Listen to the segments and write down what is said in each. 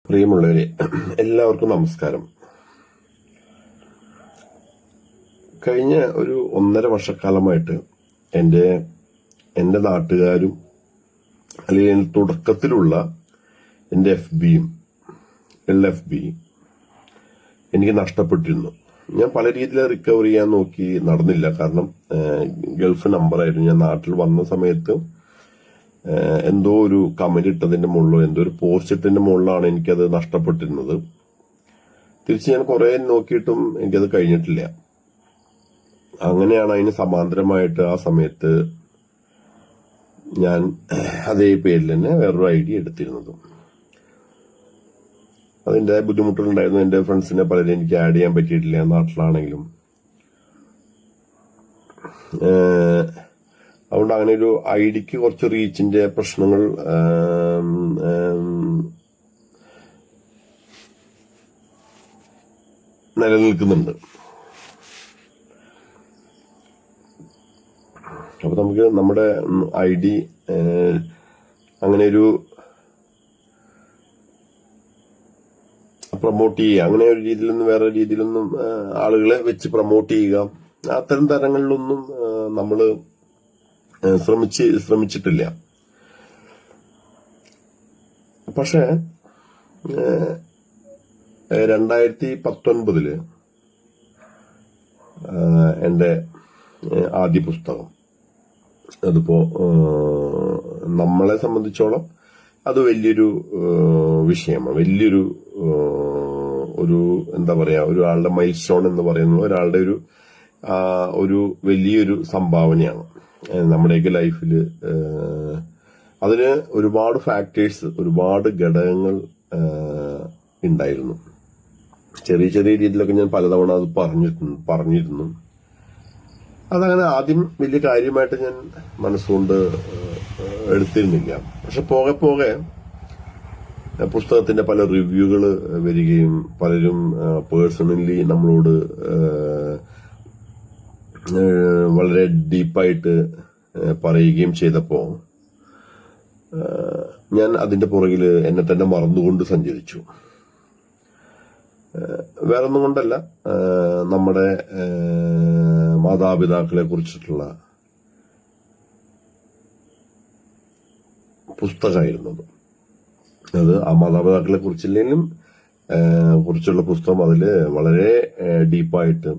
പ്രിയമുള്ളവരെ, എല്ലാവർക്കും നമസ്കാരം. കഴിഞ്ഞ ഒരു 1.5 വർഷക്കാലമായിട്ട് എൻ്റെ നാട്ടുകാരും അല്ലെങ്കിൽ തുടക്കത്തിലുള്ള എൻ്റെ FBയും LFB എനിക്ക് നഷ്ടപ്പെട്ടിരുന്നു. ഞാൻ പല രീതിയിൽ റിക്കവർ ചെയ്യാൻ നോക്കി, നടന്നില്ല. കാരണം ഗൾഫ് നമ്പറായിരുന്നു. ഞാൻ നാട്ടിൽ വന്ന സമയത്ത് എന്തോ ഒരു കമന്റ് ഇട്ടതിന്റെ മുകളിലോ എന്തോ ഒരു പോസ്റ്റ് ഇട്ടതിന്റെ മുകളിലാണ് എനിക്കത് നഷ്ടപ്പെട്ടിരുന്നത്. തിരിച്ച് ഞാൻ കുറെ നോക്കിയിട്ടും എനിക്കത് കഴിഞ്ഞിട്ടില്ല. അങ്ങനെയാണ് അതിന് സമാന്തരമായിട്ട് ആ സമയത്ത് ഞാൻ അതേ പേരിൽ തന്നെ വേറൊരു ഐഡിയ എടുത്തിരുന്നത്. അതിന്റെ ബുദ്ധിമുട്ടുകളുണ്ടായിരുന്നു. എന്റെ ഫ്രണ്ട്സിനെ പലരും എനിക്ക് ആഡ് ചെയ്യാൻ പറ്റിയിട്ടില്ല, നാട്ടിലാണെങ്കിലും. അതുകൊണ്ട് അങ്ങനെ ഒരു ഐഡിക്ക് കുറച്ച് റീച്ചിന്റെ പ്രശ്നങ്ങൾ നിലനിൽക്കുന്നുണ്ട്. അപ്പൊ നമുക്ക് നമ്മുടെ ID അങ്ങനെ ഒരു പ്രൊമോട്ട് ചെയ്യുക, അങ്ങനെ ഒരു രീതിയിലൊന്നും വേറെ രീതിയിലൊന്നും ആളുകളെ വെച്ച് പ്രൊമോട്ട് ചെയ്യുക, അത്തരം തരങ്ങളിലൊന്നും നമ്മള് ശ്രമിച്ചിട്ടില്ല. പക്ഷെ 2019 എന്റെ ആദ്യ പുസ്തകം, അതിപ്പോ നമ്മളെ സംബന്ധിച്ചോളം അത് വലിയൊരു വിഷയമാണ്. വലിയൊരു എന്താ പറയാ, ഒരാളുടെ മൈൽ സ്റ്റോൺ എന്ന് പറയുന്നത് ഒരാളുടെ ഒരു വലിയൊരു സംഭാവനയാണ് നമ്മുടെയൊക്കെ ലൈഫില്. അതിന് ഒരുപാട് ഫാക്ടേഴ്സ്, ഒരുപാട് ഘടകങ്ങൾ ഉണ്ടായിരുന്നു. ചെറിയ ചെറിയ രീതിയിലൊക്കെ ഞാൻ പലതവണ അത് പറഞ്ഞിരുന്നു. അതങ്ങനെ ആദ്യം വലിയ കാര്യമായിട്ട് ഞാൻ മനസ്സുകൊണ്ട് എടുത്തിരുന്നില്ല. പക്ഷെ പോകെ പോകെ പുസ്തകത്തിന്റെ പല റിവ്യൂകൾ വരികയും പലരും പേഴ്സണലി നമ്മളോട് വളരെ ഡീപ്പായിട്ട് പറയുകയും ചെയ്തപ്പോ ഞാൻ അതിന്റെ പുറകില് എന്നെ തന്നെ മറന്നുകൊണ്ട് സഞ്ചരിച്ചു. വേറൊന്നും കൊണ്ടല്ല, നമ്മുടെ മാതാപിതാക്കളെ കുറിച്ചിട്ടുള്ള പുസ്തകമായിരുന്നു അത്. ആ മാതാപിതാക്കളെ കുറിച്ചില്ലെങ്കിലും കുറിച്ചുള്ള പുസ്തകം, അതില് വളരെ ഡീപ്പായിട്ട്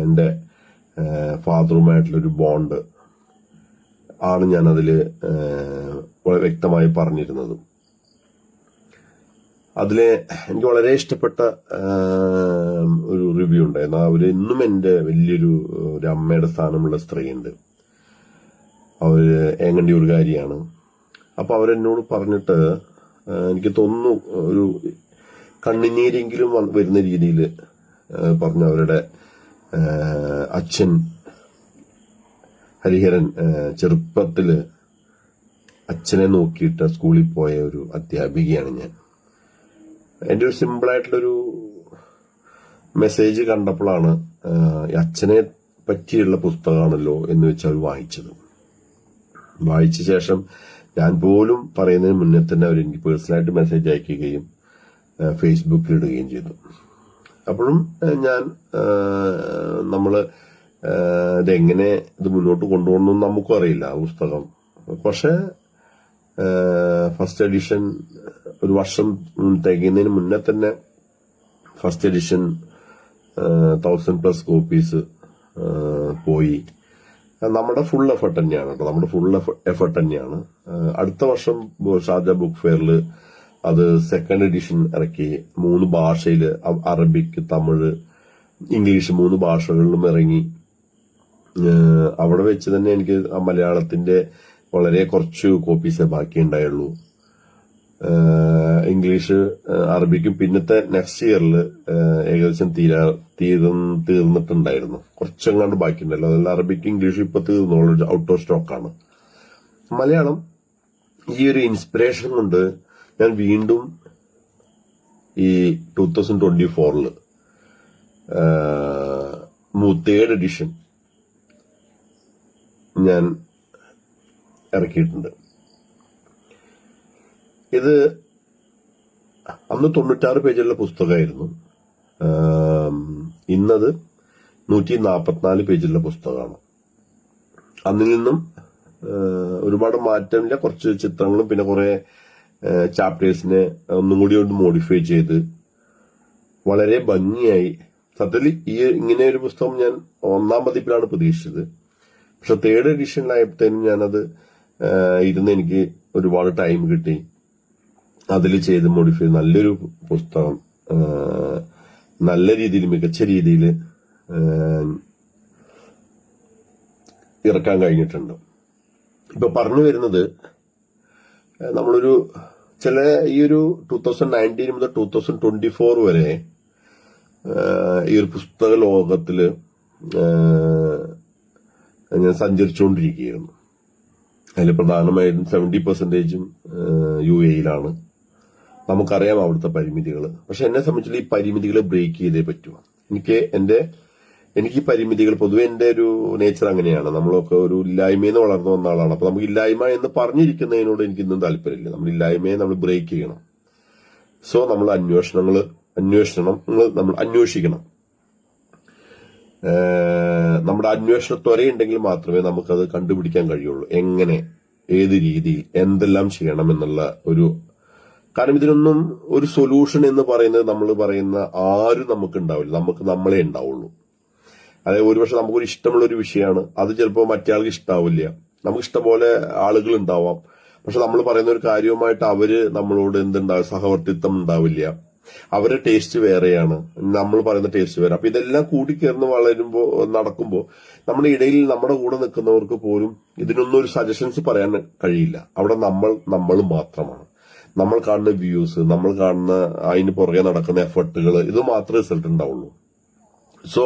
എന്റെ ഫാദറുമായിട്ടുള്ളൊരു ബോണ്ട് ആണ് ഞാൻ അതില് വളരെ വ്യക്തമായി പറഞ്ഞിരുന്നത്. അതില് എനിക്ക് വളരെ ഇഷ്ടപ്പെട്ട ഒരു റിവ്യൂ ഉണ്ടായിരുന്നു. അവര് ഇന്നും എന്റെ വലിയൊരു അമ്മയുടെ സ്ഥാനമുള്ള സ്ത്രീയുണ്ട്. അവര് ഏങ്ങണ്ടിയൂർകാരിയാണ്. അപ്പൊ അവരെന്നോട് പറഞ്ഞിട്ട് എനിക്ക് തോന്നുന്നു ഒരു കണ്ണുനീരെങ്കിലും വരുന്ന രീതിയിൽ പറഞ്ഞു. അവരുടെ അച്ഛൻ ഹരിഹരൻ ചെറുപ്പത്തില് അച്ഛനെ നോക്കിയിട്ട് സ്കൂളിൽ പോയ ഒരു അധ്യാപികയാണ് ഞാൻ. എന്റെ ഒരു സിമ്പിളായിട്ടുള്ളൊരു മെസ്സേജ് കണ്ടപ്പോഴാണ് അച്ഛനെ പറ്റിയുള്ള പുസ്തകമാണല്ലോ എന്ന് വെച്ച് അവർ വായിച്ചത്. വായിച്ച ശേഷം ഞാൻ പോലും പറയുന്നതിന് മുന്നേ തന്നെ അവർ എനിക്ക് പേഴ്സണലായിട്ട് മെസ്സേജ് അയക്കുകയും ഫേസ്ബുക്കിൽ ഇടുകയും ചെയ്തു. അപ്പോഴും ഞാൻ നമ്മള് ഇതെങ്ങനെ ഇത് മുന്നോട്ട് കൊണ്ടുപോകണം നമുക്കും അറിയില്ല ആ പുസ്തകം. പക്ഷെ ഫസ്റ്റ് എഡിഷൻ ഒരു വർഷം തികയുന്നതിന് മുന്നേ തന്നെ ഫസ്റ്റ് എഡിഷൻ 1000+ കോപ്പീസ് പോയി. നമ്മുടെ ഫുൾ എഫർട്ട് തന്നെയാണ് കേട്ടോ, നമ്മുടെ ഫുൾ എഫർട്ട് തന്നെയാണ്. അടുത്ത വർഷം ഷാർജ ബുക്ക് ഫെയറിൽ അത് സെക്കൻഡ് എഡിഷൻ ഇറക്കി. 3 ഭാഷയിൽ, അറബിക്, തമിഴ്, ഇംഗ്ലീഷ് 3 ഭാഷകളിലും ഇറങ്ങി. അവിടെ വെച്ച് തന്നെ എനിക്ക് ആ മലയാളത്തിന്റെ വളരെ കുറച്ച് കോപ്പീസേ ബാക്കി ഉണ്ടായുള്ളൂ. ഇംഗ്ലീഷ്, അറബിക്കും പിന്നത്തെ നെക്സ്റ്റ് ഇയറിൽ ഏകദേശം തീർന്നിട്ടുണ്ടായിരുന്നു. കുറച്ചെങ്ങാണ്ട് ബാക്കിയുണ്ടല്ലോ. അതെല്ലാം അറബിക്ക്, ഇംഗ്ലീഷ് ഇപ്പൊ തീർന്നോളൂ, ഔട്ട് ഓഫ് സ്റ്റോക്കാണ്. മലയാളം ഈ ഒരു ഇൻസ്പിറേഷൻ കൊണ്ട് ഞാൻ വീണ്ടും ഈ 2024 3rd എഡിഷൻ ഞാൻ ഇറക്കിയിട്ടുണ്ട്. ഇത് അന്ന് 96 പേജുള്ള പുസ്തകമായിരുന്നു. ഇന്നത് 144 പേജുള്ള പുസ്തകമാണ്. അന്നിൽ നിന്നും ഒരുപാട് മാറ്റമില്ല. കുറച്ച് ചിത്രങ്ങളും പിന്നെ കുറെ ചാപ്റ്റേഴ്സിനെ ഒന്നും കൂടി കൊണ്ട് മോഡിഫൈ ചെയ്ത് വളരെ ഭംഗിയായി. സത്യത്തിൽ ഇങ്ങനെ ഒരു പുസ്തകം ഞാൻ 1ാം പതിപ്പിലാണ് പ്രതീക്ഷിച്ചത്. പക്ഷെ 3rd എഡിഷനിലായപ്പോഴത്തേനും ഞാനത് എനിക്ക് ഒരുപാട് ടൈം കിട്ടി. അതിൽ ചെയ്ത് മോഡിഫൈ നല്ലൊരു പുസ്തകം നല്ല രീതിയിൽ മികച്ച രീതിയിൽ ഇറക്കാൻ കഴിഞ്ഞിട്ടുണ്ട്. ഇപ്പൊ പറഞ്ഞു വരുന്നത് നമ്മളൊരു ഈ ഒരു 2019 മുതൽ 2024 വരെ ഈ ഒരു പുസ്തക ലോകത്തില് ഞാൻ സഞ്ചരിച്ചുകൊണ്ടിരിക്കുകയായിരുന്നു. അതിൽ പ്രധാനമായിട്ടും 70% UAE-യിലാണ്. നമുക്കറിയാം അവിടുത്തെ പരിമിതികൾ. പക്ഷെ എന്നെ സംബന്ധിച്ചുള്ള ഈ പരിമിതികളെ ബ്രേക്ക് ചെയ്തേ പറ്റൂ. എനിക്ക് ഈ പരിമിതികൾ പൊതുവെ എന്റെ ഒരു നേച്ചർ അങ്ങനെയാണ്. നമ്മളൊക്കെ ഒരു ഇല്ലായ്മയിൽ നിന്ന് വളർന്നു വന്ന ആളാണ്. അപ്പൊ നമുക്ക് ഇല്ലായ്മ എന്ന് പറഞ്ഞിരിക്കുന്നതിനോട് എനിക്കിന്നും താല്പര്യമില്ല. നമ്മൾ ഇല്ലായ്മയെ നമ്മൾ ബ്രേക്ക് ചെയ്യണം. സോ നമ്മൾ നമ്മൾ അന്വേഷിക്കണം. നമ്മുടെ അന്വേഷണ ത്വരയുണ്ടെങ്കിൽ മാത്രമേ നമുക്കത് കണ്ടുപിടിക്കാൻ കഴിയുള്ളൂ. എങ്ങനെ, ഏത് രീതിയിൽ, എന്തെല്ലാം ചെയ്യണം എന്നുള്ള കാരണം ഇതിനൊന്നും ഒരു സൊല്യൂഷൻ എന്ന് പറയുന്നത് നമ്മൾ പറയുന്ന ആരും നമുക്ക് ഉണ്ടാവില്ല. നമുക്ക് നമ്മളെ ഉണ്ടാവുള്ളൂ. അതായത് ഒരുപക്ഷെ നമുക്കൊരു ഇഷ്ടമുള്ള ഒരു വിഷയമാണ്, അത് ചിലപ്പോൾ മറ്റേ ആൾക്ക് ഇഷ്ടാവില്ല. നമുക്ക് ഇഷ്ടംപോലെ ആളുകൾ ഉണ്ടാവാം. പക്ഷെ നമ്മൾ പറയുന്ന ഒരു കാര്യവുമായിട്ട് അവര് നമ്മളോട് എന്തുണ്ടാവും, സഹവർത്തിത്വം ഉണ്ടാവില്ല. അവരുടെ ടേസ്റ്റ് വേറെയാണ്, നമ്മൾ പറയുന്ന ടേസ്റ്റ് വേറെ. അപ്പൊ ഇതെല്ലാം കൂടിക്കേർന്ന് നടക്കുമ്പോ നമ്മുടെ ഇടയിൽ നമ്മുടെ കൂടെ നിൽക്കുന്നവർക്ക് പോലും ഇതിനൊന്നും ഒരു സജഷൻസ് പറയാൻ കഴിയില്ല. അവിടെ നമ്മൾ മാത്രമാണ്. നമ്മൾ കാണുന്ന വ്യൂസ്, നമ്മൾ കാണുന്ന അതിന് പുറകെ നടക്കുന്ന എഫർട്ടുകൾ, ഇത് മാത്രമേ റിസൾട്ട് ഉണ്ടാവുള്ളൂ. സോ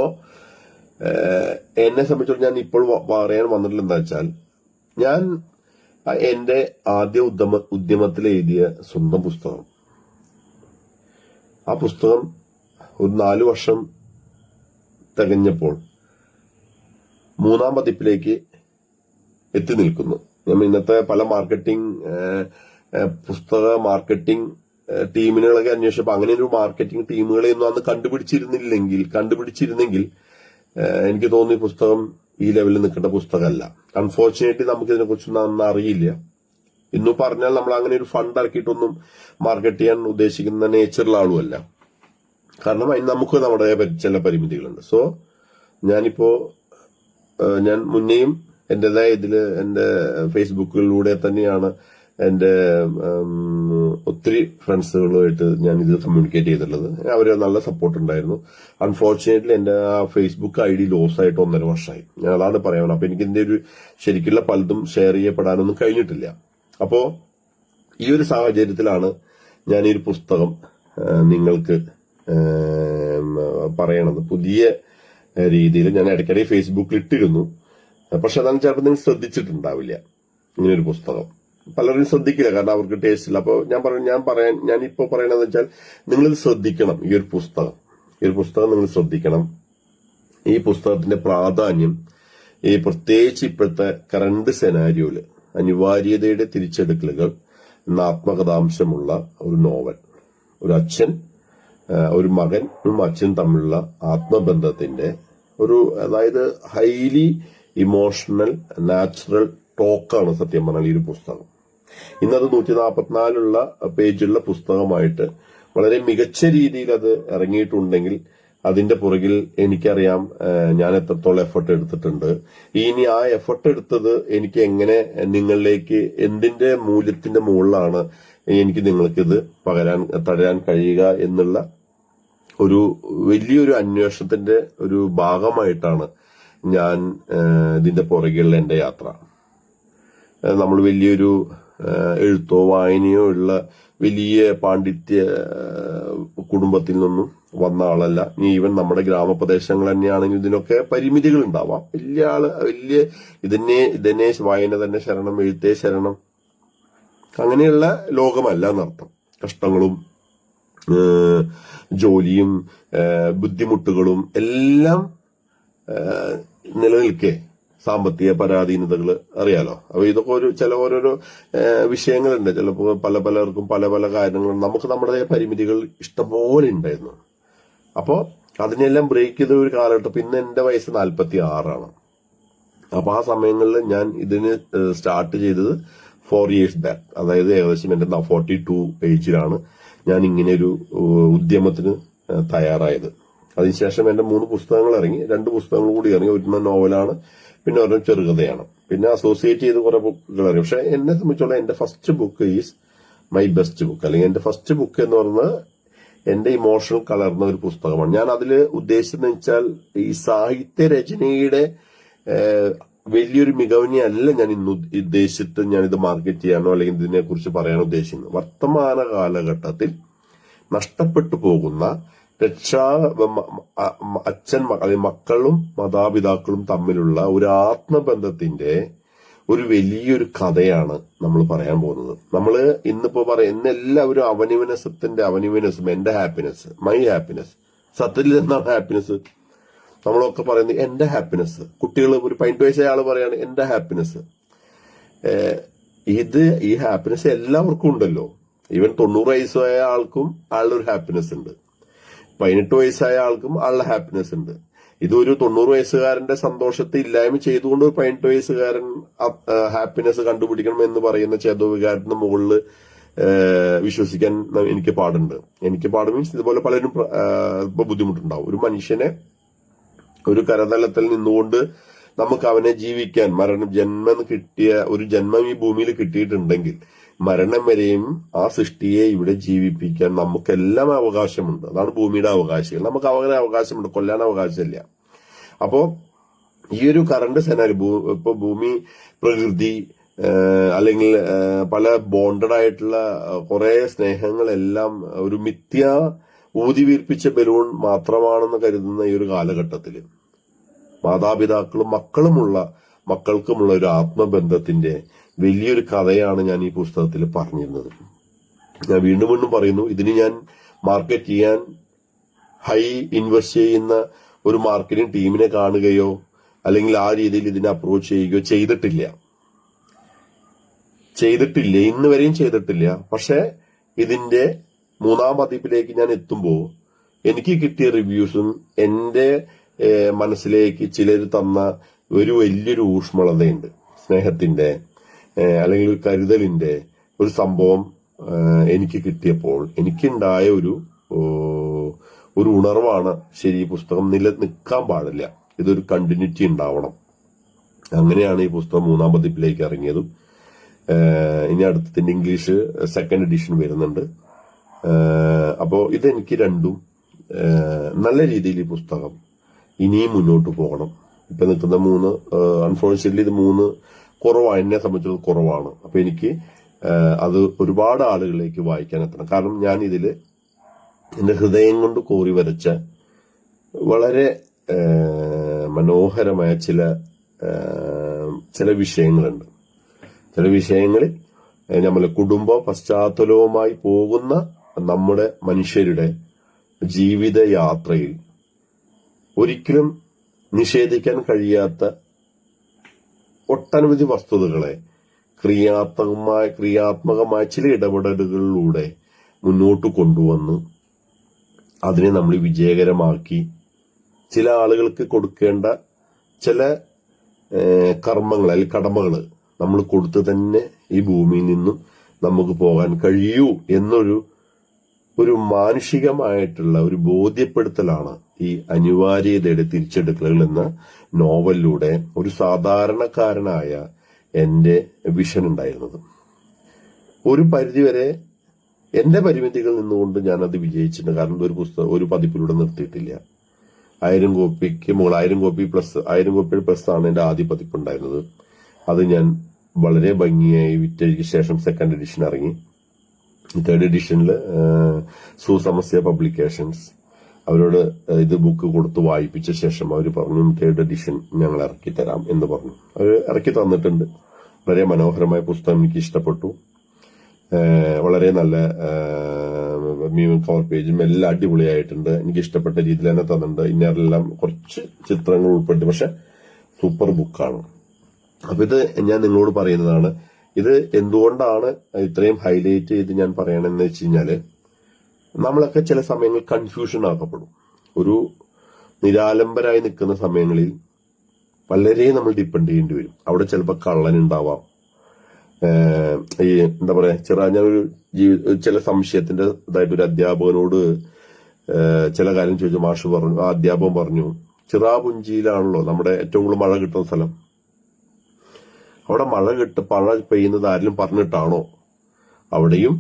എന്നെ സംബന്ധിച്ചോളം ഞാൻ ഇപ്പോൾ പറയാൻ വന്നിട്ടുള്ള എന്താ വെച്ചാൽ, ഞാൻ എന്റെ ആദ്യ ഉദ്യമത്തിൽ എഴുതിയ സ്വന്തം പുസ്തകം, ആ പുസ്തകം ഒരു 4 വർഷം തികഞ്ഞപ്പോൾ 3ാം പതിപ്പിലേക്ക് എത്തി നിൽക്കുന്നു. ഇന്നത്തെ പല പുസ്തക മാർക്കറ്റിംഗ് ടീമിനുകളൊക്കെ അന്വേഷിച്ചപ്പോൾ അങ്ങനെ ഒരു മാർക്കറ്റിംഗ് ടീമുകളെ ഒന്നും അന്ന് കണ്ടുപിടിച്ചിരുന്നെങ്കിൽ എനിക്ക് തോന്നി പുസ്തകം ഈ ലെവലിൽ നിൽക്കേണ്ട പുസ്തകമല്ല. അൺഫോർച്ചുനേറ്റ്ലി നമുക്ക് ഇതിനെ കുറിച്ചൊന്നും അറിയില്ല. ഇന്നു പറഞ്ഞാൽ നമ്മൾ അങ്ങനെ ഒരു ഫണ്ട് ഇറക്കിയിട്ടൊന്നും മാർക്കറ്റ് ചെയ്യാൻ ഉദ്ദേശിക്കുന്ന നേച്ചറുള്ള ആളുമല്ല. കാരണം അതിന് നമുക്ക് നമ്മുടെ ചില പരിമിതികളുണ്ട്. സോ ഞാൻ മുന്നേയും എന്റേതായ ഇതില് എന്റെ ഫേസ്ബുക്കിലൂടെ തന്നെയാണ് എന്റെ ഒത്തിരി ഫ്രണ്ട്സുകളുമായിട്ട് ഞാൻ ഇത് കമ്മ്യൂണിക്കേറ്റ് ചെയ്തിട്ടുള്ളത്. അവര് നല്ല സപ്പോർട്ട് ഉണ്ടായിരുന്നു. അൺഫോർച്ചുനേറ്റ്ലി എന്റെ ആ ഫേസ്ബുക്ക് ID ലോസ് ആയിട്ട് 1.5 വർഷമായി. ഞാൻ അതാണ് പറയാൻ. അപ്പൊ എനിക്ക് ഇതിന്റെ ഒരു ശരിക്കുള്ള പലതും ഷെയർ ചെയ്യപ്പെടാനൊന്നും കഴിഞ്ഞിട്ടില്ല. അപ്പോ ഈ ഒരു സാഹചര്യത്തിലാണ് ഞാൻ ഈ ഒരു പുസ്തകം നിങ്ങൾക്ക് പറയണത്. പുതിയ രീതിയിൽ ഞാൻ ഇടയ്ക്കിടെ ഫേസ്ബുക്കിൽ ഇട്ടിരുന്നു. പക്ഷെ അതാണ് ചിലപ്പോൾ നിങ്ങൾ ശ്രദ്ധിച്ചിട്ടുണ്ടാവില്ല. ഇങ്ങനൊരു പുസ്തകം പലരും ശ്രദ്ധിക്കില്ല, കാരണം അവർക്ക് ടേസ്റ്റ് ഇല്ല. അപ്പൊ ഞാനിപ്പോ പറയണതെന്ന് വെച്ചാൽ, നിങ്ങളിത് ശ്രദ്ധിക്കണം. ഈ ഒരു പുസ്തകം നിങ്ങൾ ശ്രദ്ധിക്കണം. ഈ പുസ്തകത്തിന്റെ പ്രാധാന്യം പ്രത്യേകിച്ച് ഇപ്പോഴത്തെ കറണ്ട് സെനാരിയോയില് അനിവാര്യതയുടെ തിരിച്ചെടുക്കലുകൾ എന്ന ആത്മകഥാംശമുള്ള ഒരു നോവൽ, ഒരു അച്ഛൻ, ഒരു മകനും അച്ഛനും തമ്മിലുള്ള ആത്മബന്ധത്തിന്റെ അതായത് ഹൈലി ഇമോഷണൽ നാച്ചുറൽ ടോക്കാണ് സത്യം പറഞ്ഞാൽ ഈ ഒരു പുസ്തകം. ഇന്നത് 144 പേജുള്ള പുസ്തകമായിട്ട് വളരെ മികച്ച രീതിയിൽ അത് ഇറങ്ങിയിട്ടുണ്ടെങ്കിൽ അതിന്റെ പുറകിൽ എനിക്കറിയാം ഞാൻ എത്രത്തോളം എഫർട്ട് എടുത്തിട്ടുണ്ട്. ഇനി ആ എഫർട്ട് എടുത്തത് എനിക്ക് എങ്ങനെ നിങ്ങളിലേക്ക് എന്തിന്റെ മൂല്യത്തിന്റെ മുകളിലാണ് എനിക്ക് നിങ്ങൾക്കിത് തരാൻ കഴിയുക എന്നുള്ള ഒരു വലിയൊരു അന്വേഷണത്തിന്റെ ഒരു ഭാഗമായിട്ടാണ് ഞാൻ ഇതിന്റെ പുറകെയുള്ള എന്റെ യാത്ര. നമ്മൾ വലിയൊരു എഴുത്തോ വായനയോ ഉള്ള വലിയ പാണ്ഡിത്യ കുടുംബത്തിൽ നിന്നും വന്ന ആളല്ല. ഈവൻ നമ്മുടെ ഗ്രാമപ്രദേശങ്ങൾ തന്നെയാണെങ്കിൽ ഇതിനൊക്കെ പരിമിതികൾ ഉണ്ടാവാം. വലിയ ഇതന്നെ വായന തന്നെ ശരണം, എഴുത്തേ ശരണം, അങ്ങനെയുള്ള ലോകമല്ല എന്നർത്ഥം. കഷ്ടങ്ങളും ജോലിയും ബുദ്ധിമുട്ടുകളും എല്ലാം നിലനിൽക്കെ സാമ്പത്തിക പരാധീനതകൾ അറിയാലോ. അപ്പൊ ഇതൊക്കെ ചില ഓരോരോ വിഷയങ്ങളുണ്ട്. ചിലപ്പോൾ പലർക്കും പല കാര്യങ്ങളും, നമുക്ക് നമ്മുടെ പരിമിതികൾ ഇഷ്ടംപോലെ ഉണ്ടായിരുന്നു. അപ്പോ അതിനെല്ലാം ബ്രേക്ക് ചെയ്ത ഒരു കാലഘട്ടം. പിന്നെ എന്റെ വയസ്സ് 46 അപ്പൊ ആ സമയങ്ങളിൽ ഞാൻ ഇതിന് സ്റ്റാർട്ട് ചെയ്തത് 4 years ബാക്ക്. അതായത് ഏകദേശം എന്റെ 42 ഏജിലാണ് ഞാൻ ഇങ്ങനെ ഒരു ഉദ്യമത്തിന് തയ്യാറായത്. അതിനുശേഷം എന്റെ 3 പുസ്തകങ്ങൾ ഇറങ്ങി, 2 പുസ്തകങ്ങൾ കൂടി ഇറങ്ങി. ഒരെണ്ണം നോവലാണ്, പിന്നെ ഒരെണ്ണം ചെറുകഥയാണ്, പിന്നെ അസോസിയേറ്റ് ചെയ്ത് കുറെ ബുക്കുകൾ ഇറങ്ങി. പക്ഷെ എന്നെ സംബന്ധിച്ചോളം എന്റെ first book is my best book, അല്ലെങ്കിൽ എന്റെ ഫസ്റ്റ് ബുക്ക് എന്ന് പറയുന്നത് എന്റെ ഇമോഷണൽ കലർന്ന ഒരു പുസ്തകമാണ്. ഞാൻ അതിൽ ഉദ്ദേശിച്ചതെന്ന് വെച്ചാൽ ഈ സാഹിത്യ രചനയുടെ വലിയൊരു മികവിനെ അല്ല ഞാൻ ഇന്ന് ഉദ്ദേശിച്ചിട്ട് ഞാനിത് മാർക്കറ്റ് ചെയ്യാനോ അല്ലെങ്കിൽ ഇതിനെ കുറിച്ച് പറയാനോ ഉദ്ദേശിക്കുന്നത്. വർത്തമാന കാലഘട്ടത്തിൽ നഷ്ടപ്പെട്ടു പോകുന്ന മക്കളും മാതാപിതാക്കളും തമ്മിലുള്ള ഒരു ആത്മബന്ധത്തിന്റെ ഒരു വലിയൊരു കഥയാണ് നമ്മൾ പറയാൻ പോകുന്നത്. നമ്മള് ഇന്നിപ്പോ പറയുന്ന എല്ലാവരും അവനിവനസം, എന്റെ ഹാപ്പിനെസ്, മൈ ഹാപ്പിനെസ്. സത്യത്തിൽ എന്താണ് ഹാപ്പിനെസ്? നമ്മളൊക്കെ പറയുന്നത് എന്റെ ഹാപ്പിനെസ്. കുട്ടികൾ, ഒരു 18 വയസ്സായ ആള് പറയാണ് എന്റെ ഹാപ്പിനെസ്. ഈ ഹാപ്പിനെസ് എല്ലാവർക്കും ഉണ്ടല്ലോ. ഈവൻ 90 വയസ്സായ ആൾക്കും ആളുടെ ഒരു ഹാപ്പിനെസ് ഉണ്ട്. 18 വയസ്സായ ആൾക്കും ആളുടെ ഹാപ്പിനെസ് ഉണ്ട്. ഇതൊരു 90 വയസ്സുകാരന്റെ സന്തോഷത്തെ ഇല്ലായ്മ ചെയ്തുകൊണ്ട് ഒരു 18 വയസ്സുകാരൻ ഹാപ്പിനെസ് കണ്ടുപിടിക്കണം എന്ന് പറയുന്ന ചേതോവികാരത്തിന് മുകളിൽ വിശ്വസിക്കാൻ എനിക്ക് പാടുണ്ട്. മീൻസ് ഇതുപോലെ പലരും ബുദ്ധിമുട്ടുണ്ടാവും. ഒരു മനുഷ്യനെ ഒരു കരതലത്തിൽ നിന്നുകൊണ്ട് നമുക്ക് അവനെ ജീവിക്കാൻ, ജന്മം ഈ ഭൂമിയിൽ കിട്ടിയിട്ടുണ്ടെങ്കിൽ മരണം വരെയും ആ സൃഷ്ടിയെ ഇവിടെ ജീവിപ്പിക്കാൻ നമുക്കെല്ലാം അവകാശമുണ്ട്. അതാണ് ഭൂമിയുടെ അവകാശികൾ. നമുക്ക് അവരുടെ അവകാശമുണ്ട്, കൊല്ലാൻ അവകാശമില്ല. അപ്പോ ഈ ഒരു കറണ്ട് സെനാരി, ഇപ്പൊ ഭൂമി, പ്രകൃതി, അല്ലെങ്കിൽ പല ബോണ്ടഡ് ആയിട്ടുള്ള കുറെ സ്നേഹങ്ങളെല്ലാം ഒരു മിഥ്യ ഊതി വീർപ്പിച്ച ബലൂൺ മാത്രമാണെന്ന് കരുതുന്ന ഈ ഒരു കാലഘട്ടത്തിൽ മാതാപിതാക്കളും മക്കൾക്കുമുള്ള ഒരു ആത്മബന്ധത്തിന്റെ വലിയൊരു കഥയാണ് ഞാൻ ഈ പുസ്തകത്തിൽ പറഞ്ഞിരുന്നത്. ഞാൻ വീണ്ടും പറയുന്നു, ഇതിന് ഞാൻ മാർക്കറ്റ് ചെയ്യാൻ ഹൈ ഇൻവെസ്റ്റ് ചെയ്യുന്ന ഒരു മാർക്കറ്റിംഗ് ടീമിനെ കാണുകയോ അല്ലെങ്കിൽ ആ രീതിയിൽ ഇതിനെ അപ്രോച്ച് ചെയ്യുകയോ ചെയ്തിട്ടില്ല, ഇന്ന് വരെയും ചെയ്തിട്ടില്ല. പക്ഷെ ഇതിന്റെ 3ാം പതിപ്പിലേക്ക് ഞാൻ എത്തുമ്പോൾ എനിക്ക് കിട്ടിയ റിവ്യൂസും എന്റെ മനസ്സിലേക്ക് ചിലർ തന്ന ഒരു വലിയൊരു ഊഷ്മളതയുണ്ട്, സ്നേഹത്തിന്റെ അല്ലെങ്കിൽ ഒരു കരുതലിന്റെ ഒരു സംഭവം എനിക്ക് കിട്ടിയപ്പോൾ എനിക്കുണ്ടായ ഒരു ഉണർവാണ്. ശരി, ഈ പുസ്തകം നിൽക്കാൻ പാടില്ല, ഇതൊരു കണ്ടിന്യൂറ്റി ഉണ്ടാവണം. അങ്ങനെയാണ് ഈ പുസ്തകം 3ാം പതിപ്പിലേക്ക് ഇറങ്ങിയതും. ഇനി അടുത്തതിന്റെ ഇംഗ്ലീഷ് 2nd എഡിഷൻ വരുന്നുണ്ട്. അപ്പോ ഇതെനിക്ക് രണ്ടും നല്ല രീതിയിൽ ഈ പുസ്തകം ഇനിയും മുന്നോട്ട് പോകണം. ഇപ്പൊ നിൽക്കുന്ന 3 അൺഫോർച്യുനേറ്റ്ലി ഇത് 3 കുറവാണ്, എന്നെ സംബന്ധിച്ചത് കുറവാണ്. അപ്പൊ എനിക്ക് അത് ഒരുപാട് ആളുകളിലേക്ക് വായിക്കാൻ എത്തണം. കാരണം ഞാൻ ഇതില് എന്റെ ഹൃദയം കൊണ്ട് കോറി വരച്ച വളരെ മനോഹരമായ ചില വിഷയങ്ങളുണ്ട്. ചില വിഷയങ്ങളിൽ നമ്മളെ കുടുംബ പശ്ചാത്തലവുമായി പോകുന്ന നമ്മുടെ മനുഷ്യരുടെ ജീവിത യാത്രയിൽ ഒരിക്കലും നിഷേധിക്കാൻ കഴിയാത്ത ഒട്ടനവധി വസ്തുതകളെ ക്രിയാത്മകമായ ചില ഇടപെടലുകളിലൂടെ മുന്നോട്ട് കൊണ്ടുവന്ന് അതിനെ നമ്മൾ വിജയകരമാക്കി ചില ആളുകൾക്ക് കൊടുക്കേണ്ട ചില കർമ്മങ്ങൾ അല്ലെങ്കിൽ കടമകൾ നമ്മൾ കൊടുത്ത് തന്നെ ഈ ഭൂമിയിൽ നിന്നും നമുക്ക് പോകാൻ കഴിയൂ എന്നൊരു മാനുഷികമായിട്ടുള്ള ഒരു ബോധ്യപ്പെടുത്തലാണ് ഈ അനിവാര്യതയുടെ തിരിച്ചെടുക്കലുകൾ എന്ന നോവലിലൂടെ ഒരു സാധാരണക്കാരനായ എന്റെ വിഷൻ ഉണ്ടായിരുന്നത്. ഒരു പരിധിവരെ എന്റെ പരിമിതികളിൽ നിന്നുകൊണ്ട് ഞാനത് വിജയിച്ചിട്ടുണ്ട്. കാരണം ഒരു പതിപ്പിലൂടെ നിർത്തിയിട്ടില്ല. 1000 കോപ്പിക്ക് മുകളിൽ 1000 കോപ്പി പ്ലസ് 1000 കോപ്പിയുടെ പ്ലസ് ആണ് എന്റെ ആദ്യ പതിപ്പ് ഉണ്ടായിരുന്നത്. അത് ഞാൻ വളരെ ഭംഗിയായി വിറ്റഴിക്ക് ശേഷം 2nd എഡിഷൻ ഇറങ്ങി. 3rd എഡിഷനിൽ സുസമസ്യ പബ്ലിക്കേഷൻസ് അവരോട് ഇത് ബുക്ക് കൊടുത്ത് വായിപ്പിച്ച ശേഷം അവർ പറഞ്ഞു 3rd എഡിഷൻ ഞങ്ങൾ ഇറക്കി തരാം എന്ന് പറഞ്ഞു. അവർ ഇറക്കി തന്നിട്ടുണ്ട്. വളരെ മനോഹരമായ പുസ്തകം, എനിക്ക് ഇഷ്ടപ്പെട്ടു. വളരെ നല്ല കവർ പേജും എല്ലാം അടിപൊളിയായിട്ടുണ്ട്. എനിക്ക് ഇഷ്ടപ്പെട്ട രീതിയിൽ തന്നെ തന്നിട്ടുണ്ട്. ഇന്നറിലെല്ലാം കുറച്ച് ചിത്രങ്ങൾ ഉൾപ്പെടുത്തി. പക്ഷെ സൂപ്പർ ബുക്കാണ്. അപ്പൊ ഇത് ഞാൻ നിങ്ങളോട് പറയുന്നതാണ്. ഇത് എന്തുകൊണ്ടാണ് ഇത്രയും ഹൈലൈറ്റ് ചെയ്ത് ഞാൻ പറയണമെന്ന് വെച്ച് കഴിഞ്ഞാല്, നമ്മളൊക്കെ ചില സമയങ്ങളിൽ കൺഫ്യൂഷൻ ആക്കപ്പെടും. ഒരു നിരാലംബരായി നിൽക്കുന്ന സമയങ്ങളിൽ വളരെ നമ്മൾ ഡിപ്പെൻഡ് ചെയ്യേണ്ടി വരും. അവിടെ ചിലപ്പോൾ കള്ളനുണ്ടാവാം, ഈ എന്താ പറയാ, ഞാനൊരു ചില സംശയത്തിന്റെ ഇതായിട്ട് ഒരു അധ്യാപകനോട് ചില കാര്യം ചോദിച്ചു. മാഷ് പറഞ്ഞു, ആ അധ്യാപകൻ പറഞ്ഞു, ചിറാപുഞ്ചിയിലാണല്ലോ നമ്മുടെ ഏറ്റവും കൂടുതൽ മഴ കിട്ടുന്ന സ്ഥലം. അവിടെ മഴ പെയ്യുന്നത് ആരെങ്കിലും പറഞ്ഞിട്ടാണോ? അവിടെയും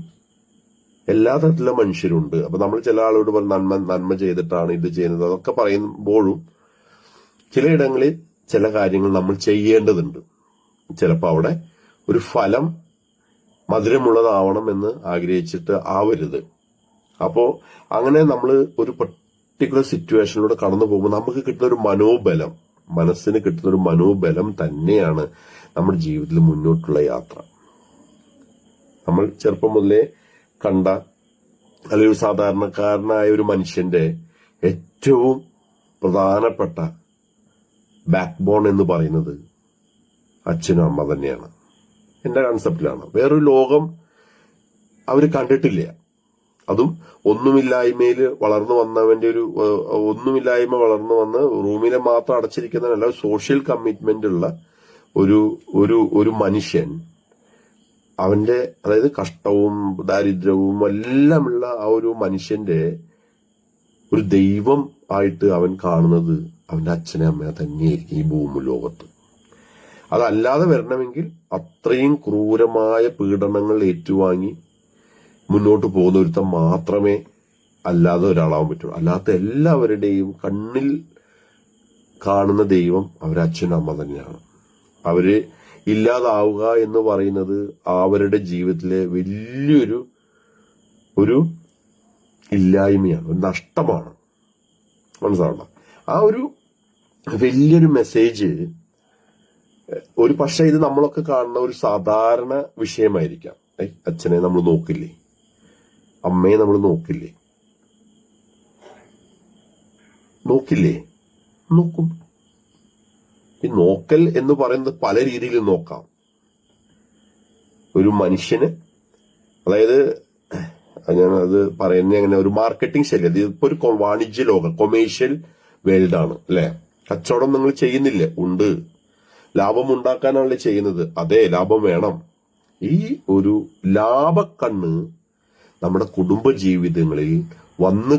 എല്ലാ തരത്തിലുള്ള മനുഷ്യരുണ്ട്. അപ്പൊ നമ്മൾ ചില ആളോട് നന്മ ചെയ്തിട്ടാണ് ഇത് ചെയ്യുന്നത്, അതൊക്കെ പറയുമ്പോഴും ചിലയിടങ്ങളിൽ ചില കാര്യങ്ങൾ നമ്മൾ ചെയ്യേണ്ടതുണ്ട്. ചിലപ്പോൾ അവിടെ ഒരു ഫലം മധുരമുള്ളതാവണം എന്ന് ആഗ്രഹിച്ചിട്ട് ആവരുത്. അപ്പോ അങ്ങനെ നമ്മൾ ഒരു പർട്ടിക്കുലർ സിറ്റുവേഷനിലൂടെ കടന്നു പോകുമ്പോൾ നമുക്ക് കിട്ടുന്ന ഒരു മനോബലം, മനസ്സിന് കിട്ടുന്ന ഒരു മനോബലം തന്നെയാണ് നമ്മുടെ ജീവിതത്തിൽ മുന്നോട്ടുള്ള യാത്ര. നമ്മൾ ചെറുപ്പം മുതലേ കണ്ട അല്ലെങ്കിൽ ഒരു സാധാരണക്കാരനായ ഒരു മനുഷ്യന്റെ ഏറ്റവും പ്രധാനപ്പെട്ട ബാക്ക് ബോൺ എന്ന് പറയുന്നത് അച്ഛനും അമ്മ തന്നെയാണ്. എന്റെ കൺസെപ്റ്റിലാണ്. വേറൊരു ലോകം അവര് കണ്ടിട്ടില്ല. അതും ഒന്നുമില്ലായ്മയിൽ വളർന്നു വന്നവന്റെ ഒന്നുമില്ലായ്മ വളർന്നു വന്ന് റൂമിലെ മാത്രം അടച്ചിരിക്കുന്നതല്ല, സോഷ്യൽ കമ്മിറ്റ്മെന്റ് ഉള്ള ഒരു മനുഷ്യൻ, അവന്റെ അതായത് കഷ്ടവും ദാരിദ്ര്യവും എല്ലാമുള്ള ആ ഒരു മനുഷ്യന്റെ ഒരു ദൈവം ആയിട്ട് അവൻ കാണുന്നത് അവന്റെ അച്ഛനെ അമ്മയെ തന്നെയായിരിക്കും ഈ ഭൂമി ലോകത്ത്. അതല്ലാതെ വരണമെങ്കിൽ അത്രയും ക്രൂരമായ പീഡനങ്ങൾ ഏറ്റുവാങ്ങി മുന്നോട്ട് പോകുന്ന ഒരുത്തം മാത്രമേ അല്ലാതെ ഒരാളാവാൻ പറ്റുള്ളൂ. അല്ലാത്ത എല്ലാവരുടെയും കണ്ണിൽ കാണുന്ന ദൈവം അവരുടെ അച്ഛനും അമ്മ തന്നെയാണ്. അവര് ഇല്ലാതാവുക എന്ന് പറയുന്നത് അവരുടെ ജീവിതത്തിലെ വലിയൊരു ഇല്ലായ്മയാണ്, ഒരു നഷ്ടമാണ്. മനസ്സിലാവണം. ആ ഒരു വലിയൊരു മെസ്സേജ് ഒരു പക്ഷെ ഇത് നമ്മളൊക്കെ കാണുന്ന ഒരു സാധാരണ വിഷയമായിരിക്കാം. അച്ഛനെ നമ്മൾ നോക്കില്ലേ, അമ്മയെ നമ്മൾ നോക്കില്ലേ, നോക്കും. ഈ നോക്കൽ എന്ന് പറയുന്നത് പല രീതിയിൽ നോക്കാം. ഒരു മനുഷ്യന്, അതായത് ഞാൻ അത് പറയുന്നത് അങ്ങനെ ഒരു മാർക്കറ്റിംഗ് ശൈലി, അത് ഇപ്പൊ ഒരു വാണിജ്യ ലോകം, കൊമേഴ്ഷ്യൽ വേൾഡ് ആണ് അല്ലെ. കച്ചവടം നിങ്ങൾ ചെയ്യുന്നില്ലേ? ഉണ്ട്. ലാഭം ഉണ്ടാക്കാനാണല്ലേ ചെയ്യുന്നത്? അതെ, ലാഭം വേണം. ഈ ഒരു ലാഭക്കണ്ണ് നമ്മുടെ കുടുംബ ജീവിതങ്ങളിൽ വന്നു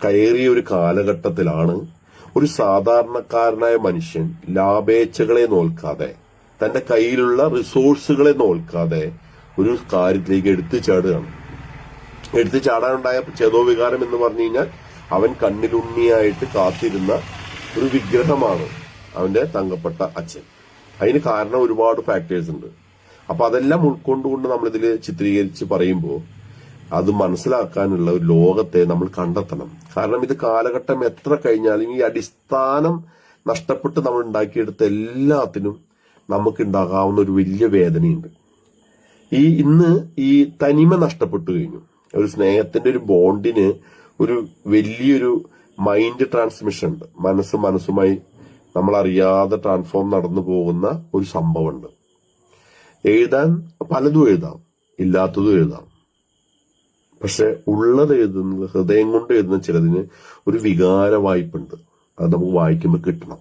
കയറിയ ഒരു കാലഘട്ടത്തിലാണ് ഒരു സാധാരണക്കാരനായ മനുഷ്യൻ ലാഭേച്ഛകളെ നോൽക്കാതെ, തന്റെ കയ്യിലുള്ള റിസോഴ്സുകളെ നോൽക്കാതെ ഒരു കാര്യത്തിലേക്ക് എടുത്തു ചാടാനുണ്ടായ ചേതോവികാരം എന്ന് പറഞ്ഞു കഴിഞ്ഞാൽ അവൻ കണ്ണിലുണ്ണിയായിട്ട് കാത്തിരുന്ന ഒരു വിഗ്രഹമാണ് അവന്റെ തങ്കപ്പെട്ട അച്ഛൻ. അതിന് കാരണം ഒരുപാട് ഫാക്ടേഴ്സ് ഉണ്ട്. അപ്പൊ അതെല്ലാം ഉൾക്കൊണ്ടുകൊണ്ട് നമ്മളിതിൽ ചിത്രീകരിച്ച് പറയുമ്പോൾ അത് മനസ്സിലാക്കാനുള്ള ഒരു ലോകത്തെ നമ്മൾ കണ്ടെത്തണം. കാരണം ഇത് കാലഘട്ടം എത്ര കഴിഞ്ഞാലും ഈ അടിസ്ഥാനം നഷ്ടപ്പെട്ട് നമ്മൾ ഉണ്ടാക്കിയെടുത്ത എല്ലാത്തിനും നമുക്ക് ഉണ്ടാകാവുന്ന ഒരു വലിയ വേദനയുണ്ട്. ഇന്ന് ഈ തനിമ നഷ്ടപ്പെട്ടു കഴിഞ്ഞു. ഒരു സ്നേഹത്തിന്റെ ഒരു ബോണ്ടിന് ഒരു വലിയൊരു മൈൻഡ് ട്രാൻസ്മിഷൻ ഉണ്ട്. മനസ്സുമായി നമ്മൾ അറിയാതെ ട്രാൻസ്ഫോം നടന്നു പോകുന്ന ഒരു സംഭവമുണ്ട്. എഴുതാൻ പലതും എഴുതാം, ഇല്ലാത്തതും എഴുതാം. പക്ഷെ ഉള്ളത് എഴുതുന്നത്, ഹൃദയം കൊണ്ട് എഴുതുന്ന ചിലതിന് ഒരു വികാര വായ്പുണ്ട്. അത് നമുക്ക് വായിക്കുമ്പോൾ കിട്ടണം.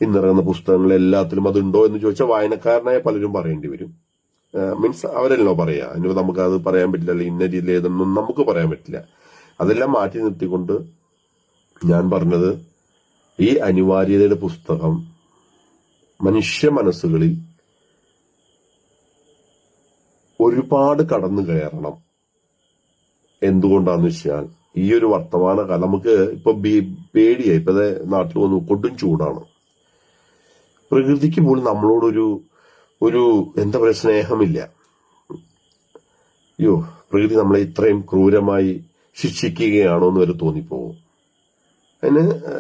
ഇന്നിറങ്ങുന്ന പുസ്തകങ്ങൾ എല്ലാത്തിലും അതുണ്ടോ എന്ന് ചോദിച്ചാൽ വായനക്കാരനായ പലരും പറയേണ്ടി വരും. മീൻസ് അവരല്ലോ പറയാ, അതിന് നമുക്കത് പറയാൻ പറ്റില്ല. ഇന്ന രീതിയിൽ ഏതൊന്നും നമുക്ക് പറയാൻ പറ്റില്ല. അതെല്ലാം മാറ്റി നിർത്തിക്കൊണ്ട് ഞാൻ പറഞ്ഞത്, ഈ അനിവാര്യതയുടെ പുസ്തകം മനുഷ്യ മനസ്സുകളിൽ ഒരുപാട് കടന്നു കയറണം. എന്തുകൊണ്ടാന്ന് വെച്ചാൽ ഈ ഒരു വർത്തമാനകാലം നമുക്ക് ഇപ്പൊ പേടിയായി. ഇപ്പൊ നാട്ടിൽ വന്നു കൊടും ചൂടാണ്. പ്രകൃതിക്ക് പോലും നമ്മളോടൊരു എന്താ പറയാ സ്നേഹമില്ല. പ്രകൃതി നമ്മളെ ഇത്രയും ക്രൂരമായി ശിക്ഷിക്കുകയാണോ എന്ന് വരെ തോന്നിപ്പോകും.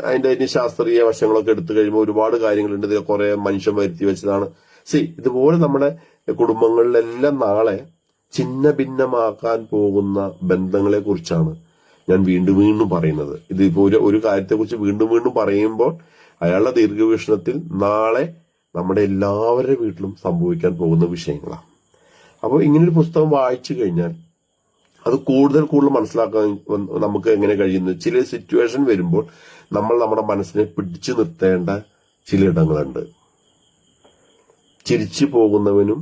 അതിന്റെ ശാസ്ത്രീയ വശങ്ങളൊക്കെ എടുത്തു കഴിയുമ്പോൾ ഒരുപാട് കാര്യങ്ങളുണ്ട്. ഇതിൽ കുറെ മനുഷ്യൻ വരുത്തി വെച്ചതാണ്. ഇതുപോലെ നമ്മുടെ കുടുംബങ്ങളിലെല്ലാം നാളെ ഛിന്ന ഭിന്നമാക്കാൻ പോകുന്ന ബന്ധങ്ങളെ കുറിച്ചാണ് ഞാൻ വീണ്ടും പറയുന്നത്. ഇതിപ്പോ ഒരു കാര്യത്തെ കുറിച്ച് വീണ്ടും പറയുമ്പോൾ അയാളുടെ ദീർഘവീക്ഷണത്തിൽ നാളെ നമ്മുടെ എല്ലാവരുടെ വീട്ടിലും സംഭവിക്കാൻ പോകുന്ന വിഷയങ്ങളാണ്. അപ്പോൾ ഇങ്ങനൊരു പുസ്തകം വായിച്ചു കഴിഞ്ഞാൽ അത് കൂടുതൽ മനസ്സിലാക്കാൻ നമുക്ക് എങ്ങനെ കഴിയുന്നു, ചില സിറ്റുവേഷൻ വരുമ്പോൾ നമ്മൾ നമ്മുടെ മനസ്സിനെ പിടിച്ചു നിർത്തേണ്ട ചിലയിടങ്ങളുണ്ട്. ചിരിച്ചു പോകുന്നവനും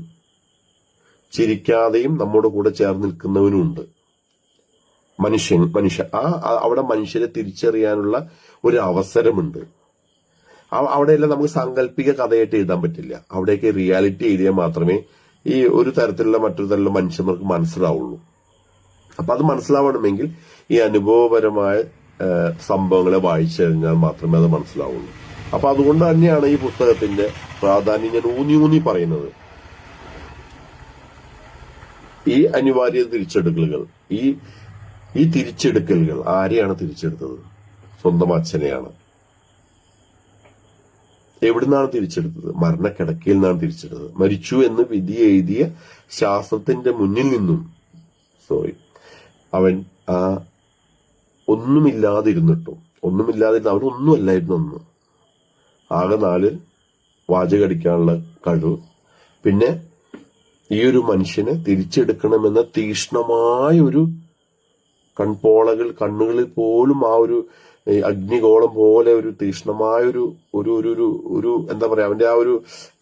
ചിരിക്കാതെയും നമ്മുടെ കൂടെ ചേർന്ന് നിൽക്കുന്നവനും ഉണ്ട്. മനുഷ്യ അവിടെ മനുഷ്യരെ തിരിച്ചറിയാനുള്ള ഒരു അവസരമുണ്ട്. അവിടെയെല്ലാം നമുക്ക് സാങ്കല്പിക കഥയായിട്ട് എഴുതാൻ പറ്റില്ല. അവിടേക്ക് റിയാലിറ്റി എഴുതിയാൽ മാത്രമേ ഈ ഒരു തരത്തിലുള്ള മറ്റൊരു തരത്തിലുള്ള മനുഷ്യർക്ക് മനസ്സിലാവുള്ളൂ. അപ്പൊ അത് മനസ്സിലാവണമെങ്കിൽ ഈ അനുഭവപരമായ സംഭവങ്ങളെ വായിച്ചു കഴിഞ്ഞാൽ മാത്രമേ അത് മനസ്സിലാവുള്ളൂ. അപ്പൊ അതുകൊണ്ട് തന്നെയാണ് ഈ പുസ്തകത്തിന്റെ പ്രാധാന്യം ഞാൻ ഊന്നി പറയുന്നത്. ഈ അനിവാര്യ തിരിച്ചെടുക്കലുകൾ, ഈ തിരിച്ചെടുക്കലുകൾ ആരെയാണ് തിരിച്ചെടുത്തത്? സ്വന്തം അച്ഛനെയാണ്. എവിടുന്നാണ് തിരിച്ചെടുത്തത്? മരണക്കിടക്കയിൽ നിന്നാണ് തിരിച്ചെടുത്തത്. മരിച്ചു എന്ന് വിധി എഴുതിയ ശാസ്ത്രത്തിന്റെ മുന്നിൽ നിന്നും അവൻ ഒന്നുമില്ലാതിരുന്നിട്ടും അവനൊന്നും അല്ലായിരുന്നു അന്ന്. ആകെ 4 വാചകടിക്കാനുള്ള കഴിവ്, പിന്നെ ഈ ഒരു മനുഷ്യനെ തിരിച്ചെടുക്കണമെന്ന തീക്ഷ്ണമായ ഒരു കണ്ണുകളിൽ പോലും ആ ഒരു അഗ്നിഗോളം പോലെ ഒരു തീക്ഷ്ണമായ ഒരു എന്താ പറയാ, അവന്റെ ആ ഒരു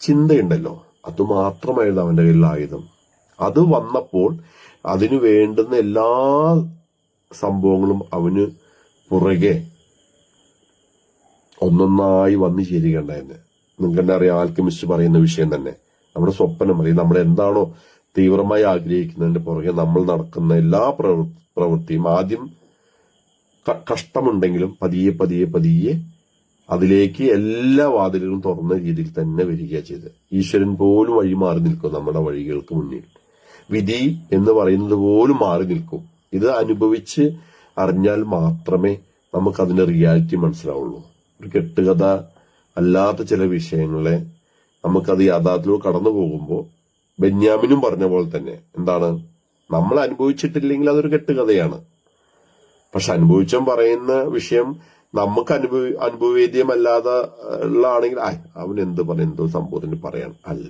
ചിന്തയുണ്ടല്ലോ, അത് മാത്രമായിരുന്നു അവന്റെ കയ്യിൽ ആയുധം. അത് വന്നപ്പോൾ അതിനു വേണ്ടുന്ന എല്ലാ സംഭവങ്ങളും അവന് പുറകെ ഒന്നൊന്നായി വന്നു ചേരുകയുണ്ടായിരുന്നു. നിങ്ങൾക്ക് തന്നെ അറിയാം, ആൽക്കെമിസ്റ്റ് പറയുന്ന വിഷയം തന്നെ. നമ്മുടെ സ്വപ്നം അല്ലെങ്കിൽ നമ്മൾ എന്താണോ തീവ്രമായി ആഗ്രഹിക്കുന്നതിന്റെ പുറകെ നമ്മൾ നടക്കുന്ന എല്ലാ പ്രവൃത്തിയും ആദ്യം കഷ്ടമുണ്ടെങ്കിലും പതിയെ അതിലേക്ക് എല്ലാ വാതിലുകളും തുറന്ന രീതിയിൽ തന്നെ വരികയാണ് ചെയ്തത്. ഈശ്വരൻ പോലും വഴി മാറി നിൽക്കും നമ്മുടെ വഴികൾക്ക് മുന്നിൽ. വിധി എന്ന് പറയുന്നത് പോലും മാറി നിൽക്കും. ഇത് അനുഭവിച്ച് അറിഞ്ഞാൽ മാത്രമേ നമുക്കതിന്റെ റിയാലിറ്റി മനസ്സിലാവുള്ളൂ. ഒരു കെട്ടുകഥ അല്ലാത്ത ചില വിഷയങ്ങളെ നമുക്കത് യാഥാർത്ഥ്യത്തിലൂടെ കടന്നു പോകുമ്പോൾ ബെന്യാമിനും പറഞ്ഞ പോലെ തന്നെ എന്താണ്, നമ്മൾ അനുഭവിച്ചിട്ടില്ലെങ്കിൽ അതൊരു കെട്ടുകഥയാണ്. പക്ഷെ അനുഭവിച്ചം പറയുന്ന വിഷയം നമുക്ക് അനുഭവവേദ്യമല്ലാതെ ഉള്ളതാണെങ്കിൽ അവൻ എന്ത് പറയും, എന്തോ സംഭവത്തിന് പറയാൻ അല്ല.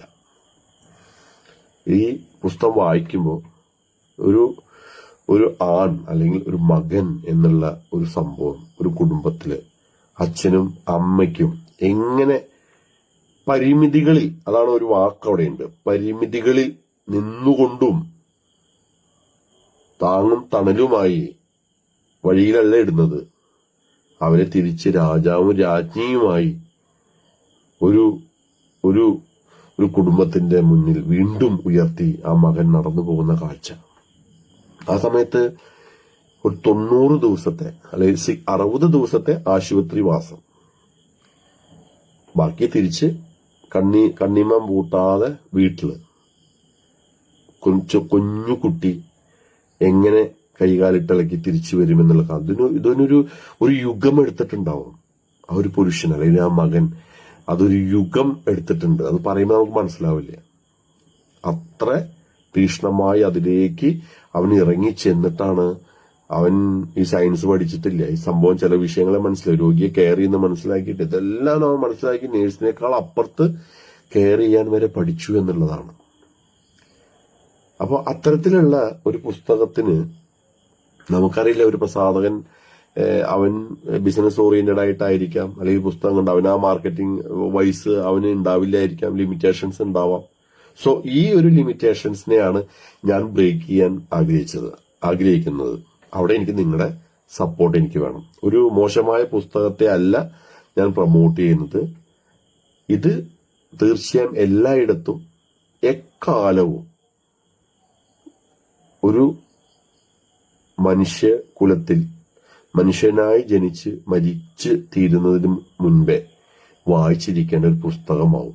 ഈ പുസ്തകം വായിക്കുമ്പോൾ ഒരു ആൺ അല്ലെങ്കിൽ ഒരു മകൻ എന്നുള്ള ഒരു സംഭവം ഒരു കുടുംബത്തില് അച്ഛനും അമ്മയ്ക്കും എങ്ങനെ പരിമിതികളിൽ, അതാണ് ഒരു വാക്ക് അവിടെയുണ്ട്, പരിമിതികളിൽ നിന്നുകൊണ്ടും താങ്ങും തണലുമായി വഴിയിലല്ല ഇടുന്നത്, അവരെ തിരിച്ച് രാജാവും രാജ്ഞിയുമായി ഒരു ഒരു ഒരു കുടുംബത്തിന്റെ മുന്നിൽ വീണ്ടും ഉയർത്തി ആ മകൻ നടന്നു പോകുന്ന കാഴ്ച. ആ സമയത്ത് ഒരു 90 ദിവസത്തെ അല്ലെങ്കിൽ 60 ദിവസത്തെ ആശുപത്രി വാസം, ബാക്കി തിരിച്ച് കണ്ണിമം പൂട്ടാതെ വീട്ടില് കുഞ്ഞു കുട്ടി എങ്ങനെ കൈകാലിട്ടിളക്കി തിരിച്ചു വരുമെന്നുള്ള ഇതിനൊരു യുഗം എടുത്തിട്ടുണ്ടാവും. ആ ഒരു പുരുഷൻ അല്ലെങ്കിൽ ആ മകൻ അതൊരു യുഗം എടുത്തിട്ടുണ്ട്. അത് പറയുമ്പോൾ നമുക്ക് മനസ്സിലാവില്ല. അത്ര തീക്ഷ്ണമായി അതിലേക്ക് അവൻ ഇറങ്ങി ചെന്നിട്ടാണ്. അവൻ ഈ സയൻസ് പഠിച്ചിട്ടില്ല, ഈ സംഭവം ചില വിഷയങ്ങളെ മനസ്സിലായി, രോഗിയെ കെയർ ചെയ്യുന്ന മനസ്സിലാക്കിയിട്ട് ഇതെല്ലാം അവൻ മനസ്സിലാക്കി നേഴ്സിനേക്കാൾ അപ്പുറത്ത് കെയർ ചെയ്യാൻ വരെ പഠിച്ചു എന്നുള്ളതാണ്. അപ്പൊ അത്തരത്തിലുള്ള ഒരു പുസ്തകത്തിന് നമുക്കറിയില്ല, ഒരു പ്രസാധകൻ അവൻ ബിസിനസ് ഓറിയന്റഡ് ആയിട്ടായിരിക്കാം, അല്ലെങ്കിൽ പുസ്തകം കൊണ്ട് അവൻ ആ മാർക്കറ്റിംഗ് വൈസ് അവന് ഉണ്ടാവില്ലായിരിക്കാം, ലിമിറ്റേഷൻസ് ഉണ്ടാവാം. സോ ഈ ഒരു ലിമിറ്റേഷൻസിനെയാണ് ഞാൻ ബ്രേക്ക് ചെയ്യാൻ ആഗ്രഹിക്കുന്നത്. അവിടെ എനിക്ക് നിങ്ങളുടെ സപ്പോർട്ട് എനിക്ക് വേണം. ഒരു മോശമായ പുസ്തകത്തെ അല്ല ഞാൻ പ്രൊമോട്ട് ചെയ്യുന്നത്. ഇത് തീർച്ചയായും എല്ലായിടത്തും എക്കാലവും ഒരു മനുഷ്യകുലത്തിൽ മനുഷ്യനായി ജനിച്ച് മരിച്ച് തീരുന്നതിന് മുൻപേ വായിച്ചിരിക്കേണ്ട ഒരു പുസ്തകമാവണം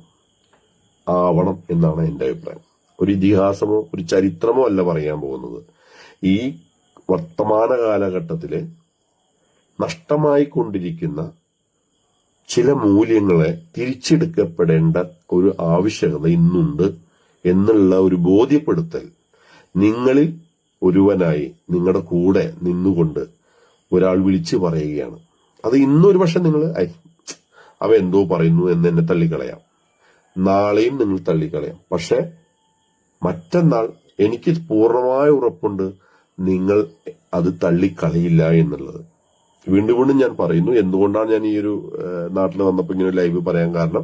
എന്നാണ് എന്റെ അഭിപ്രായം. ഒരു ഇതിഹാസമോ ഒരു ചരിത്രമോ അല്ല പറയാൻ പോകുന്നത്. ഈ വർത്തമാന കാലഘട്ടത്തില് നഷ്ടമായി കൊണ്ടിരിക്കുന്ന ചില മൂല്യങ്ങളെ തിരിച്ചെടുക്കപ്പെടേണ്ട ഒരു ആവശ്യകത ഇന്നുണ്ട് എന്നുള്ള ഒരു ബോധ്യപ്പെടുത്തൽ നിങ്ങളിൽ ഒരുവനായി നിങ്ങളുടെ കൂടെ നിന്നുകൊണ്ട് ഒരാൾ വിളിച്ചു പറയുകയാണ്. അത് ഇന്നൊരു പക്ഷെ നിങ്ങൾ അവ എന്തോ പറയുന്നു എന്ന് എന്നെ തള്ളിക്കളയാം. നാളെയും നിങ്ങൾ തള്ളിക്കളയാം. പക്ഷെ മറ്റന്നാൾ എനിക്ക് പൂർണ്ണമായ ഉറപ്പുണ്ട് നിങ്ങൾ അത് തള്ളിക്കളയില്ല എന്നുള്ളത്. വീണ്ടും വീണ്ടും ഞാൻ പറയുന്നു. എന്തുകൊണ്ടാണ് ഞാൻ ഈ ഒരു നാട്ടിൽ വന്നപ്പോൾ ഇങ്ങനെ ലൈവ് പറയാൻ കാരണം,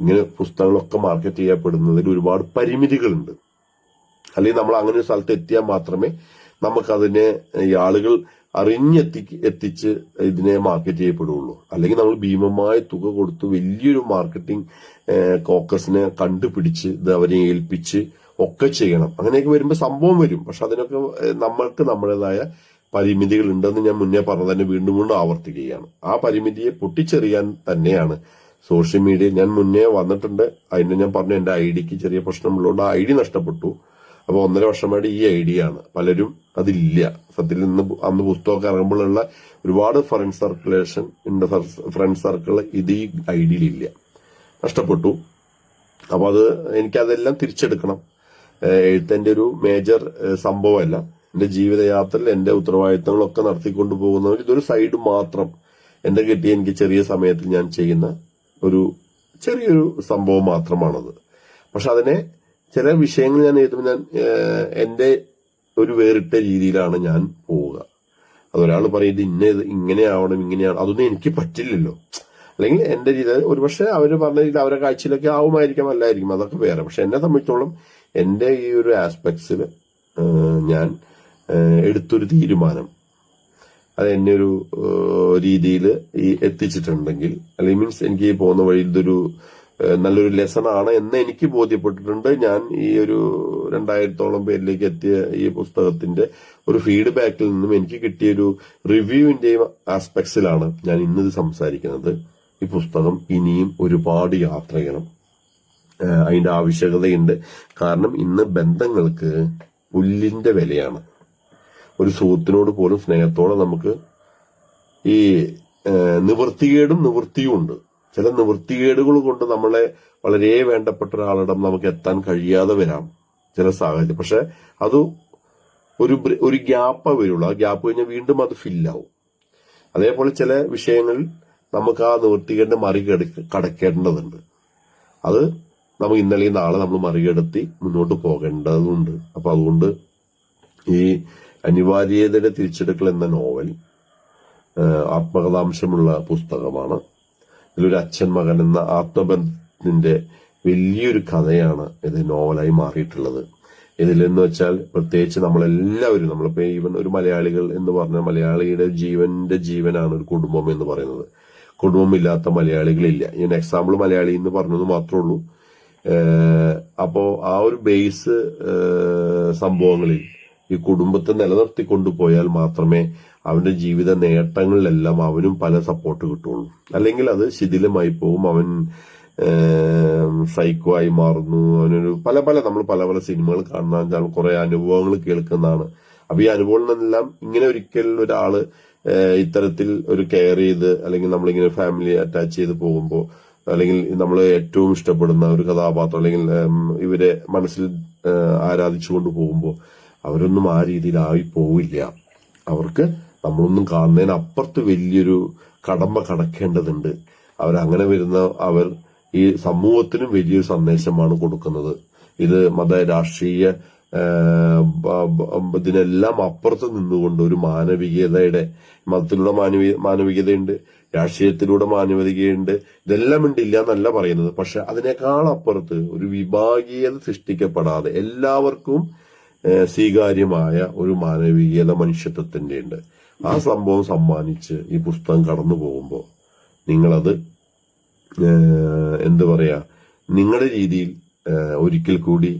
ഇങ്ങനെ പുസ്തകങ്ങളൊക്കെ മാർക്കറ്റ് ചെയ്യപ്പെടുന്നതിൽ ഒരുപാട് പരിമിതികളുണ്ട്. അല്ലെങ്കിൽ നമ്മൾ അങ്ങനെ ഒരു സ്ഥലത്ത് എത്തിയാൽ മാത്രമേ നമുക്കതിനെ ഈ ആളുകൾ എത്തിച്ച് ഇതിനെ മാർക്കറ്റ് ചെയ്യപ്പെടുള്ളൂ. അല്ലെങ്കിൽ നമ്മൾ ഭീമമായ തുക കൊടുത്ത് വലിയൊരു മാർക്കറ്റിംഗ് കോക്കസിനെ കണ്ടുപിടിച്ച് ഇത് അവരെ ഏൽപ്പിച്ച് ഒക്കെ ചെയ്യണം. അങ്ങനെയൊക്കെ വരുമ്പോൾ സംഭവം വരും. പക്ഷെ അതിനൊക്കെ നമ്മൾക്ക് നമ്മുടേതായ പരിമിതികൾ ഉണ്ടെന്ന് ഞാൻ മുന്നേ പറഞ്ഞത് തന്നെ വീണ്ടും വീണ്ടും ആവർത്തിക്കുകയാണ്. ആ പരിമിതിയെ പൊട്ടിച്ചെറിയാൻ തന്നെയാണ് സോഷ്യൽ മീഡിയ. ഞാൻ മുന്നേ വന്നിട്ടുണ്ട്. അതിന് ഞാൻ പറഞ്ഞു എന്റെ ഐഡിക്ക് ചെറിയ പ്രശ്നമുള്ളതുകൊണ്ട് ആ ഐഡി നഷ്ടപ്പെട്ടു. അപ്പൊ 1.5 വർഷമായിട്ട് ഈ ഐഡിയ ആണ്. പലരും അതില്ല. സത്യത്തിൽ അന്ന് പുസ്തകമൊക്കെ ഇറങ്ങുമ്പോഴുള്ള ഒരുപാട് ഫ്രണ്ട് സർക്കിൾ ഇത് ഈ ഐഡിയിലില്ല, നഷ്ടപ്പെട്ടു. അപ്പൊ അത് എനിക്കതെല്ലാം തിരിച്ചെടുക്കണം. എഴുത്തിന്റെ ഒരു മേജർ സംഭവമല്ല. എന്റെ ജീവിതയാത്രയിൽ എന്റെ ഉത്തരവാദിത്തങ്ങളൊക്കെ നടത്തിക്കൊണ്ടു പോകുന്നവർ ഇതൊരു സൈഡ് മാത്രം. എന്റെ കിട്ടിയ എനിക്ക് ചെറിയ സമയത്തിൽ ഞാൻ ചെയ്യുന്ന ഒരു ചെറിയൊരു സംഭവം മാത്രമാണത്. പക്ഷെ അതിനെ ചില വിഷയങ്ങൾ ഞാൻ എഴുതുമ്പോൾ ഞാൻ എന്റെ ഒരു വേറിട്ട രീതിയിലാണ് ഞാൻ പോവുക. അതൊരാൾ പറയും ഇത് ഇങ്ങനെയാവണം ഇങ്ങനെയാണ്, അതൊന്നും എനിക്ക് പറ്റില്ലല്ലോ. അല്ലെങ്കിൽ എന്റെ രീതി ഒരുപക്ഷെ അവര് പറഞ്ഞ രീതി അവരുടെ കാഴ്ചയിലൊക്കെ ആവുമായിരിക്കാം, അല്ലായിരിക്കും, അതൊക്കെ വേറെ. പക്ഷെ എന്നെ സംബന്ധിച്ചോളം എന്റെ ഈ ഒരു ആസ്പെക്ട്സിൽ ഞാൻ എടുത്തൊരു തീരുമാനം അത് എന്നെ ഒരു രീതിയിൽ എത്തിച്ചിട്ടുണ്ടെങ്കിൽ, അല്ലെങ്കിൽ മീൻസ് എനിക്ക് പോകുന്ന വഴിയിൽ ഇതൊരു നല്ലൊരു ലെസൺ ആണ് എന്ന് എനിക്ക് ബോധ്യപ്പെട്ടിട്ടുണ്ട്. ഞാൻ ഈ ഒരു 2000-ഓളം പേരിലേക്ക് എത്തിയ ഈ പുസ്തകത്തിന്റെ ഒരു ഫീഡ്ബാക്കിൽ നിന്നും എനിക്ക് കിട്ടിയൊരു റിവ്യൂവിന്റെയും ആസ്പെക്ട്സിലാണ് ഞാൻ ഇന്നത് സംസാരിക്കുന്നത്. ഈ പുസ്തകം ഇനിയും ഒരുപാട് യാത്ര ചെയ്യണം. അതിന്റെ ആവശ്യകതയുണ്ട്. കാരണം ഇന്ന് ബന്ധങ്ങൾക്ക് പുല്ലിന്റെ വിലയാണ്. ഒരു സുഹൃത്തിനോട് പോലും സ്നേഹത്തോടെ നമുക്ക് ഈ നിവൃത്തികേടും നിവൃത്തിയും ഉണ്ട്. ചില നിവൃത്തികേടുകൾ കൊണ്ട് നമ്മളെ വളരെ വേണ്ടപ്പെട്ട ഒരാളിടം നമുക്ക് എത്താൻ കഴിയാതെ വരാം ചില സാഹചര്യം. പക്ഷെ അത് ഒരു ഗ്യാപ്പേ വരുള്ളൂ. ആ ഗ്യാപ്പ് കഴിഞ്ഞാൽ വീണ്ടും അത് ഫില്ലാവും. അതേപോലെ ചില വിഷയങ്ങളിൽ നമുക്ക് ആ നിവൃത്തികേടിനെ കടക്കേണ്ടതുണ്ട്. അത് നമുക്ക് ഇന്നലെ നാളെ നമ്മൾ മറികടത്തി മുന്നോട്ട് പോകേണ്ടതുണ്ട്. അപ്പൊ അതുകൊണ്ട് ഈ അനിവാര്യതയുടെ തിരിച്ചെടുക്കൽ എന്ന നോവൽ ആത്മകഥാംശമുള്ള പുസ്തകമാണ്. ഇതിലൊരു അച്ഛൻ മകൻ എന്ന ആത്മബന്ധത്തിന്റെ വലിയൊരു കഥയാണ് ഇത് നോവലായി മാറിയിട്ടുള്ളത്. ഇതിലെന്ന് വെച്ചാൽ പ്രത്യേകിച്ച് നമ്മളെല്ലാവരും, നമ്മളിപ്പോ ഈവൻ ഒരു മലയാളികൾ എന്ന് പറഞ്ഞ മലയാളിയുടെ ജീവനാണ് ഒരു കുടുംബം എന്ന് പറയുന്നത്. കുടുംബമില്ലാത്ത മലയാളികളില്ല. ഞാൻ എക്സാമ്പിൾ മലയാളി എന്ന് പറഞ്ഞത് മാത്രമേ ഉള്ളൂ. അപ്പോ ആ ഒരു ബേസ് സംഭവങ്ങളിൽ ഈ കുടുംബത്തെ നിലനിർത്തിക്കൊണ്ടുപോയാൽ മാത്രമേ അവന്റെ ജീവിത നേട്ടങ്ങളിലെല്ലാം അവനും പല സപ്പോർട്ട് കിട്ടുള്ളൂ. അല്ലെങ്കിൽ അത് ശിഥിലമായി പോകും. അവൻ സൈക്കോ ആയി മാറുന്നു. അവനൊരു നമ്മൾ പല സിനിമകൾ കാണുന്ന കുറെ അനുഭവങ്ങൾ കേൾക്കുന്നതാണ്. അപ്പൊ ഈ അനുഭവങ്ങളെല്ലാം ഇങ്ങനെ ഒരിക്കൽ ഒരാള് ഇത്തരത്തിൽ ഒരു കെയർ ചെയ്ത്, അല്ലെങ്കിൽ നമ്മളിങ്ങനെ ഫാമിലി അറ്റാച്ച് ചെയ്ത് പോകുമ്പോൾ, അല്ലെങ്കിൽ നമ്മൾ ഏറ്റവും ഇഷ്ടപ്പെടുന്ന ഒരു കഥാപാത്രം അല്ലെങ്കിൽ ഇവരെ മനസ്സിൽ ആരാധിച്ചുകൊണ്ട് പോകുമ്പോൾ അവരൊന്നും ആ രീതിയിലായി പോവില്ല. അവർക്ക് നമ്മളൊന്നും കാണുന്നതിനപ്പുറത്ത് വലിയൊരു കടമ കടക്കേണ്ടതുണ്ട്. അവരങ്ങനെ വരുന്ന അവർ ഈ സമൂഹത്തിനും വലിയൊരു സന്ദേശമാണ് കൊടുക്കുന്നത്. ഇത് മത രാഷ്ട്രീയ ഇതിനെല്ലാം അപ്പുറത്ത് നിന്നുകൊണ്ട് ഒരു മാനവികതയുടെ, മതത്തിലൂടെ മാനവികതയുണ്ട്, രാഷ്ട്രീയത്തിലൂടെ മാനവികതയുണ്ട്, ഇതെല്ലാം ഉണ്ടില്ല എന്നല്ല പറയുന്നത്. പക്ഷെ അതിനേക്കാൾ അപ്പുറത്ത് ഒരു വിഭാഗീയത സൃഷ്ടിക്കപ്പെടാതെ എല്ലാവർക്കും സ്വീകാര്യമായ ഒരു മാനവികത മനുഷ്യത്വത്തിന്റെ ഉണ്ട്. ആ സംഭവം സമ്മാനിച്ച് ഈ പുസ്തകം കടന്നു പോകുമ്പോൾ നിങ്ങളത് എന്തു പറയാ, നിങ്ങളുടെ രീതിയിൽ ഒരിക്കൽ കൂടി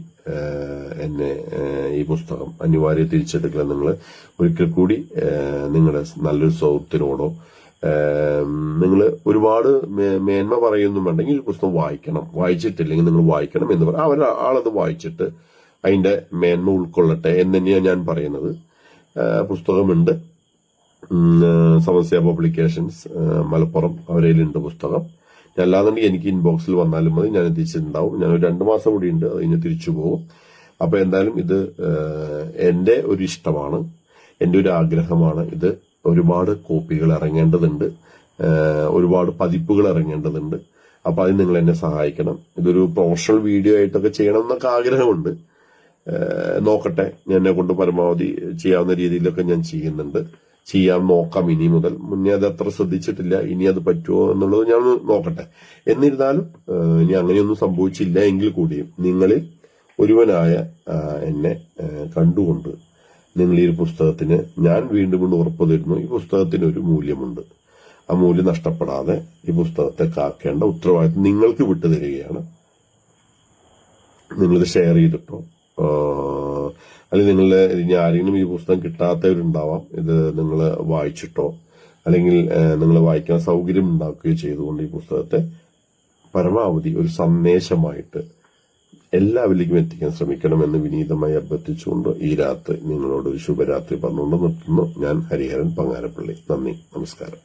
എന്നെ ഈ പുസ്തകം അനിവാര്യ തിരിച്ചെടുക്കൽ നിങ്ങൾ ഒരിക്കൽ കൂടി നിങ്ങളുടെ നല്ലൊരു സുഹൃത്തിനോടോ, നിങ്ങൾ ഒരുപാട് മേന്മ പറയുന്നു വേണ്ടെങ്കിൽ ഈ പുസ്തകം വായിക്കണം, വായിച്ചിട്ടില്ലെങ്കിൽ നിങ്ങൾ വായിക്കണം എന്ന് പറയാം. ആളത് വായിച്ചിട്ട് അതിന്റെ മേന്മ ഉൾക്കൊള്ളട്ടെ എന്ന് തന്നെയാണ് ഞാൻ പറയുന്നത്. പുസ്തകമുണ്ട്. സമസ്യ പബ്ലിക്കേഷൻസ് മലപ്പുറം അവരേലുണ്ട് പുസ്തകം. അല്ലാന്നുണ്ടെങ്കിൽ എനിക്ക് ഇൻബോക്സിൽ വന്നാലും മതി, ഞാൻ എത്തിച്ചിട്ടുണ്ടാവും. ഞാനൊരു 2 മാസം കൂടി ഉണ്ട്, അത് കഴിഞ്ഞ് തിരിച്ചു പോകും. അപ്പൊ എന്തായാലും ഇത് എന്റെ ഒരു ഇഷ്ടമാണ്, എന്റെ ഒരു ആഗ്രഹമാണ്. ഇത് ഒരുപാട് കോപ്പികൾ ഇറങ്ങേണ്ടതുണ്ട്, ഒരുപാട് പതിപ്പുകൾ ഇറങ്ങേണ്ടതുണ്ട്. അപ്പൊ അത് നിങ്ങൾ എന്നെ സഹായിക്കണം. ഇതൊരു പ്രൊഫഷണൽ വീഡിയോ ആയിട്ടൊക്കെ ചെയ്യണം എന്നൊക്കെ ആഗ്രഹമുണ്ട്. നോക്കട്ടെ, എന്നെ കൊണ്ട് പരമാവധി ചെയ്യാവുന്ന രീതിയിലൊക്കെ ഞാൻ ചെയ്യുന്നുണ്ട്. ചെയ്യാൻ നോക്കാം ഇനി മുതൽ. മുന്നേ അത് അത്ര ശ്രദ്ധിച്ചിട്ടില്ല, ഇനി അത് പറ്റുമോ എന്നുള്ളത് ഞാൻ നോക്കട്ടെ. എന്നിരുന്നാലും ഇനി അങ്ങനെയൊന്നും സംഭവിച്ചില്ല എങ്കിൽ കൂടിയും നിങ്ങളിൽ ഒരുവനായ എന്നെ കണ്ടുകൊണ്ട് നിങ്ങൾ ഈ ഒരു പുസ്തകത്തിന്, ഞാൻ വീണ്ടും കൊണ്ട് ഉറപ്പു തരുന്നു, ഈ പുസ്തകത്തിന് ഒരു മൂല്യമുണ്ട്. ആ മൂല്യം നഷ്ടപ്പെടാതെ ഈ പുസ്തകത്തെ കാക്കേണ്ട ഉത്തരവാദിത്വം നിങ്ങൾക്ക് വിട്ടുതരികയാണ്. നിങ്ങളിത് ഷെയർ ചെയ്തിട്ടോ, അല്ലെങ്കിൽ നിങ്ങളുടെ ഇനി ആരെങ്കിലും ഈ പുസ്തകം കിട്ടാത്തവരുണ്ടാവാം, ഇത് നിങ്ങൾ വായിച്ചിട്ടോ അല്ലെങ്കിൽ നിങ്ങൾ വായിക്കാൻ സൗകര്യം ഉണ്ടാക്കുകയോ ചെയ്തുകൊണ്ട് ഈ പുസ്തകത്തെ പരമാവധി ഒരു സന്ദേശമായിട്ട് എല്ലാവരിലേക്കും എത്തിക്കാൻ ശ്രമിക്കണമെന്ന് വിനീതമായി അഭ്യർത്ഥിച്ചുകൊണ്ട് ഈ രാത്രി നിങ്ങളോട് ഒരു ശുഭരാത്രി പറഞ്ഞുകൊണ്ട് നിർത്തുന്നു. ഞാൻ ഹരിഹരൻ പങ്ങാരപ്പള്ളി. നന്ദി, നമസ്കാരം.